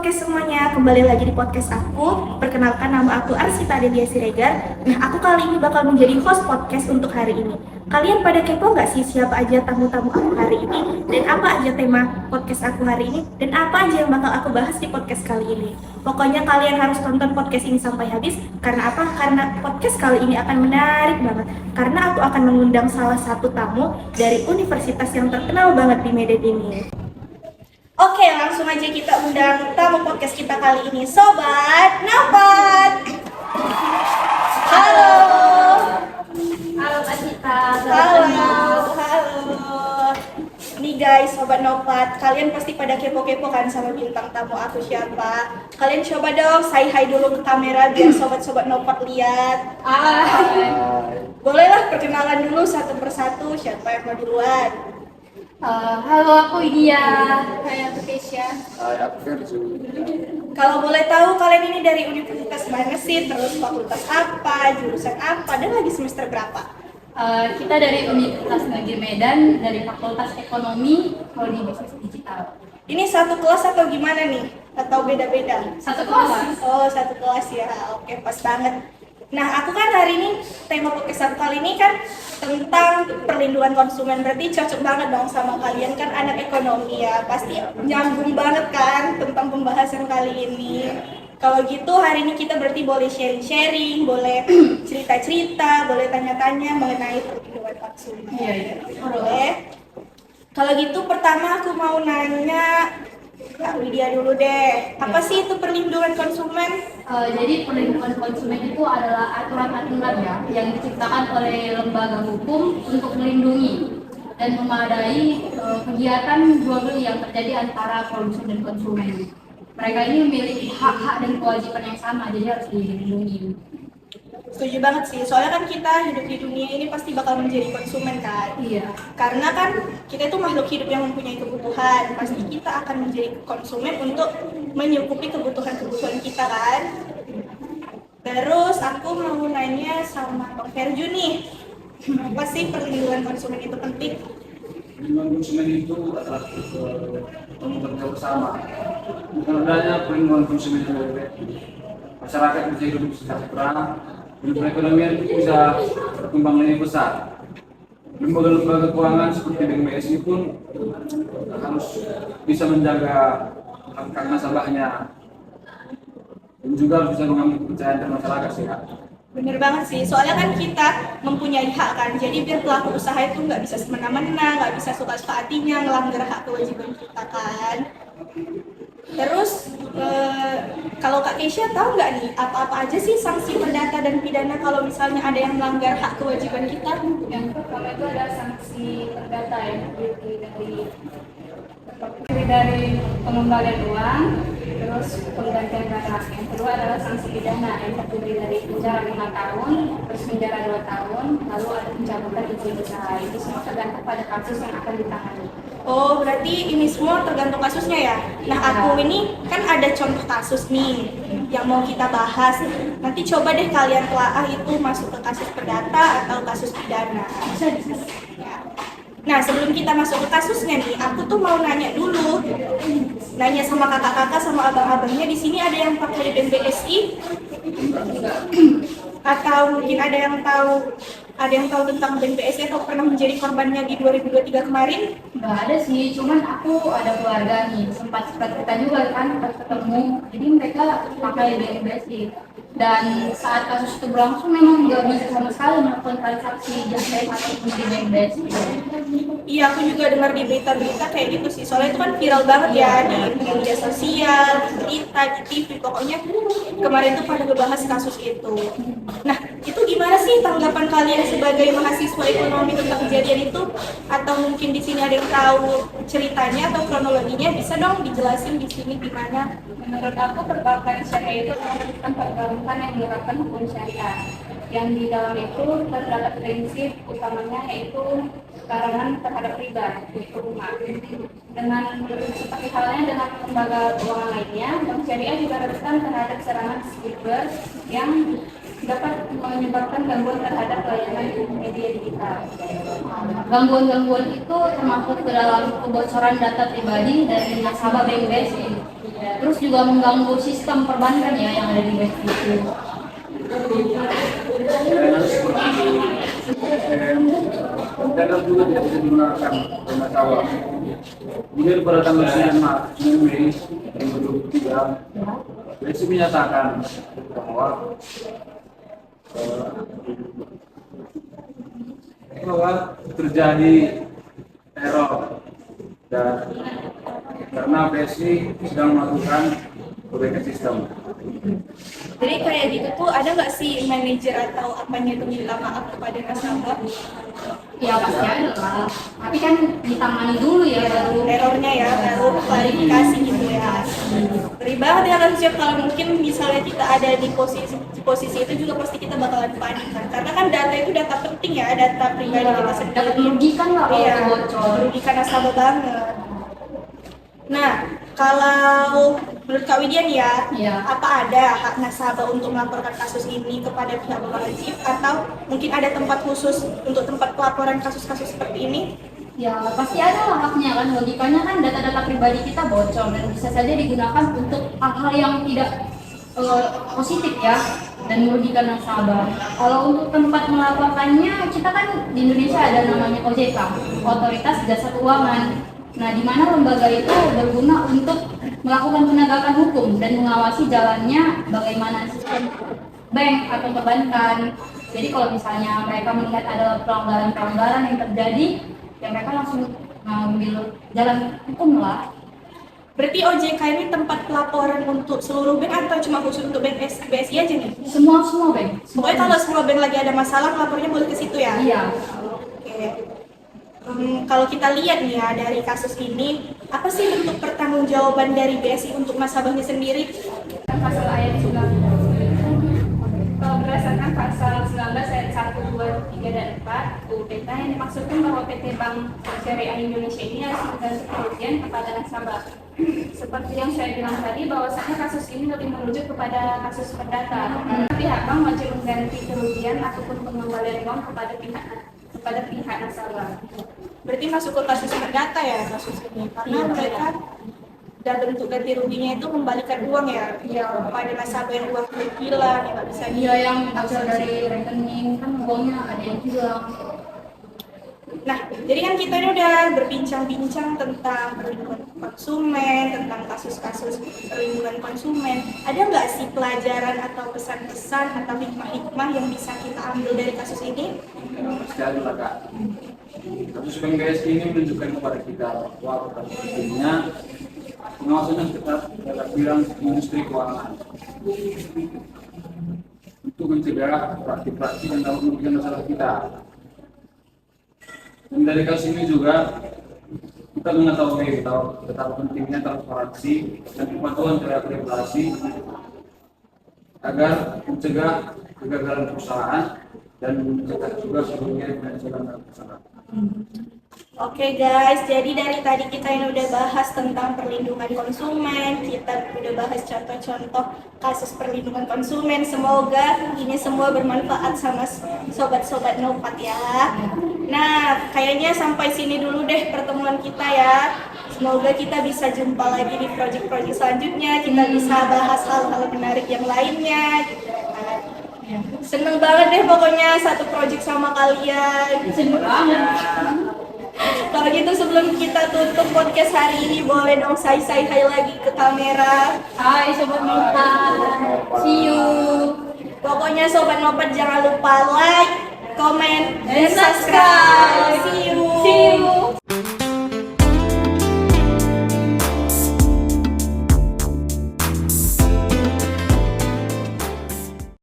podcast semuanya, kembali lagi di podcast aku. Perkenalkan, nama aku Arsita Delia Siregar. Nah, aku kali ini bakal menjadi host podcast untuk hari ini. Kalian pada kepo nggak sih siapa aja tamu-tamu aku hari ini? Dan apa aja tema podcast aku hari ini? Dan apa aja yang bakal aku bahas di podcast kali ini? Pokoknya kalian harus tonton podcast ini sampai habis. Karena apa? Karena podcast kali ini akan menarik banget. Karena aku akan mengundang salah satu tamu dari universitas yang terkenal banget di Medan ini. Oke, langsung aja kita undang tamu podcast kita kali ini, Sobat Nafat. Halo. Halo Kak Cita. Halo. Nih guys, Sobat Nafat, kalian pasti pada kepo-kepo kan sama bintang tamu aku siapa? Kalian coba dong say hi dulu ke kamera biar sobat-sobat Nafat lihat. Bolehlah perkenalan dulu satu persatu, siapa yang mau duluan? Halo, aku Idia. Hai, aku Keisha. Aku Virzu. Kalau boleh tahu kalian ini dari universitas mana sih? Terus fakultas apa, jurusan apa, dan lagi semester berapa? Kita dari Universitas Negeri Medan, dari Fakultas Ekonomi, Prodi Bisnis Digital. Ini satu kelas atau gimana nih? Atau beda-beda? Satu kelas. Oh, satu kelas ya. Oke, pas banget. Nah, aku kan hari ini, tema podcast aku kali ini kan tentang perlindungan konsumen. Berarti cocok banget dong sama kalian, kan anak ekonomi ya. Pasti nyambung banget kan tentang pembahasan kali ini. Kalau gitu hari ini kita berarti boleh sharing-sharing, boleh cerita-cerita, boleh tanya-tanya mengenai perlindungan konsumen. Iya. Boleh? Kalau gitu pertama aku mau nanya Kak Widya dulu deh. Apa sih itu perlindungan konsumen? Jadi perlindungan konsumen itu adalah aturan-aturan ya yang diciptakan oleh lembaga hukum untuk melindungi dan memadai kegiatan jual beli yang terjadi antara produsen dan konsumen. Mereka ini memiliki hak-hak dan kewajiban yang sama, jadi harus dilindungi. Setuju banget sih, soalnya kan kita hidup di dunia ini pasti bakal menjadi konsumen kan. Iya. Karena kan kita itu makhluk hidup yang mempunyai kebutuhan, pasti kita akan menjadi konsumen untuk menyukupi kebutuhan-kebutuhan kita kan. Terus aku mau nanya sama Bang Verju nih, apa sih perlindungan konsumen itu penting? Perlindungan konsumen itu adalah tanggung jawab bersama. Dengan adanya perlindungan konsumen itu, masyarakat bisa hidup sejahtera, dan perekonomian itu bisa berkembang lebih besar. Lembaga-lembaga keuangan seperti Bank BSI pun harus bisa menjaga hak nasabahnya dan juga harus bisa mengambil kepercayaan dari masyarakat sih. Bener banget sih, soalnya kan kita mempunyai hak kan, jadi biar pelaku usaha itu nggak bisa semena-mena, nggak bisa suka-suka hatinya ngelanggar hak kewajiban kita kan. Terus kalau Kak Keisha tahu nggak nih apa-apa aja sih sanksi perdata dan pidana kalau misalnya ada yang melanggar hak kewajiban kita? Yang pertama itu ada sanksi perdata yang terdiri dari pengembalian uang, terus penggantian barang. Yang kedua adalah sanksi pidana yang terdiri dari penjara 5 tahun, terus penjara 2 tahun, lalu ada pencabutan izin usaha. Itu semua tergantung pada kasus yang akan ditangani. Oh, berarti ini semua tergantung kasusnya ya? Nah, aku ini kan ada contoh kasus nih yang mau kita bahas. Nanti coba deh kalian telaah itu masuk ke kasus perdata atau kasus pidana. Ya. Nah, sebelum kita masuk ke kasusnya nih, aku tuh mau nanya dulu. Nanya sama kakak-kakak sama abang-abangnya, di sini ada yang pakai Bank BSI? Atau mungkin ada yang tahu tentang Bank BSI atau pernah menjadi korbannya di 2023 kemarin? Nggak ada sih, cuman aku ada keluarga nih, sempat kita juga kan pas ketemu, jadi mereka pakai BNBSI. Dan saat kasus itu berlangsung memang nggak bisa sama sekali melakukan transaksi jasa ataupun di BNBSI. Iya, aku juga dengar di berita-berita kayak gitu sih, soalnya itu kan viral banget ya di media sosial, di berita, di TV, pokoknya kemarin tuh pada ngebahas kasus itu. Nah, itu gimana sih tanggapan kalian sebagai mahasiswa ekonomi tentang kejadian itu? Atau mungkin di sini ada yang tahu ceritanya atau kronologinya, bisa dong dijelasin di sini gimana? Menurut aku perbankan syariah itu merupakan perbankan yang menerapkan hukum syariah. Yang di dalam itu terdapat prinsip utamanya yaitu larangan terhadap riba, yaitu rumah. Dengan seperti halnya dengan lembaga keuangan lainnya, bank syariah juga rentan terhadap serangan cyber yang dapat menyebabkan gangguan terhadap layanan media digital. Gangguan-gangguan itu termasuk ke dalam kebocoran data pribadi dari nasabah Bank BSI. Terus juga mengganggu sistem perbankan ya yang ada di BES itu. Kontainer juga tidak bisa digunakan oleh kawal. Kemudian pada tanggal 9 Mei 2023, BSI menyatakan bahwa terjadi error dan karena BSI sedang melakukan perbaikan sistem. Jadi kayak gitu tuh ada nggak sih manajer atau apanya itu minta maaf kepada nasabah? Ya pasti ada lah. Tapi kan ditangani dulu ya baru. Errornya ya, baru klarifikasi gitu ya. Ngeri banget ya kan Chef, kalau mungkin misalnya kita ada di posisi itu juga pasti kita bakalan panik kan. Karena kan data itu data penting ya, data pribadi kita sendiri. Dapat merugikan lah kalau Iya, itu bocor. merugikan nasabah banget. Nah, kalau menurut Kak Widya nih ya, Iya. apa ada hak nasabah untuk melaporkan kasus ini kepada pihak berwajib atau mungkin ada tempat khusus untuk tempat pelaporan kasus-kasus seperti ini? Ya pasti ada lah haknya kan, logikanya kan data-data pribadi kita bocor dan bisa saja digunakan untuk hal-hal yang tidak positif ya dan merugikan nasabah. Kalau untuk tempat melaporkannya, kita kan di Indonesia ada namanya OJK, Otoritas Jasa Keuangan. Nah, di mana lembaga itu berguna untuk melakukan penegakan hukum dan mengawasi jalannya bagaimana sistem bank atau perbankan. Jadi kalau misalnya mereka melihat ada pelanggaran-pelanggaran yang terjadi, ya mereka langsung mengambil jalan hukum lah. Berarti OJK ini tempat pelaporan untuk seluruh bank atau cuma khusus untuk bank BSI aja nih? Semua bank. Pokoknya kalau semua bank lagi ada masalah, lapornya boleh ke situ ya? Iya. Oke. Kalau kita lihat nih ya dari kasus ini, apa sih bentuk pertanggungjawaban dari BSI untuk nasabahnya sendiri? Pasal ayat 19. Kalau berdasarkan pasal 19 ayat 1, 2, 3, dan 4 UPK yang dimaksudkan bahwa PT Bank Syariah Indonesia ini harus mengganti kerugian kepada nasabah. Seperti yang saya bilang tadi, bahwasanya kasus ini lebih merujuk kepada kasus perdata. Pihak bank wajib mengganti kerugian ataupun pengembalian uang kepada pihak nasabah. Berarti masuk ke kasus perdata ya kasus ini, karena mereka dalam bentuk ganti ruginya itu membalikan uang ya, kepada nasabah yang uang hilang yang nggak bisa Iya, yang bocor dari rekening kan uangnya ada yang hilang. Nah, jadi kan kita ini udah berbincang-bincang tentang perlindungan konsumen, tentang kasus-kasus perlindungan konsumen. Ada nggak sih pelajaran atau pesan-pesan atau hikmah-hikmah yang bisa kita ambil dari kasus ini? Pasti ada lah Kak. Kasus Bank BSI ini menunjukkan kepada kita bahwa pentingnya pengawasan yang ketat terhadap bidang industri keuangan untuk mencegah praktik-praktik yang dapat merugikan masalah kita. Dan dari kasus ini juga kita mengetahui betapa pentingnya transparansi dan kepatuhan terhadap regulasi agar mencegah kegagalan perusahaan dan mencegah juga kerugian finansial dalam perusahaan. Oke guys, jadi dari tadi kita yang udah bahas tentang perlindungan konsumen, kita udah bahas contoh-contoh kasus perlindungan konsumen. Semoga ini semua bermanfaat sama sobat-sobat Nopat ya. Nah, kayaknya sampai sini dulu deh pertemuan kita ya. Semoga kita bisa jumpa lagi di project-project selanjutnya. Kita bisa bahas hal-hal menarik yang lainnya. Seneng banget deh pokoknya satu project sama kalian. Seneng banget. Kalau gitu sebelum kita tutup podcast hari ini, boleh dong say hai lagi ke kamera. Hai Sobat Nopat, see you. Pokoknya Sobat Nopat jangan lupa like, comment, dan Dan subscribe.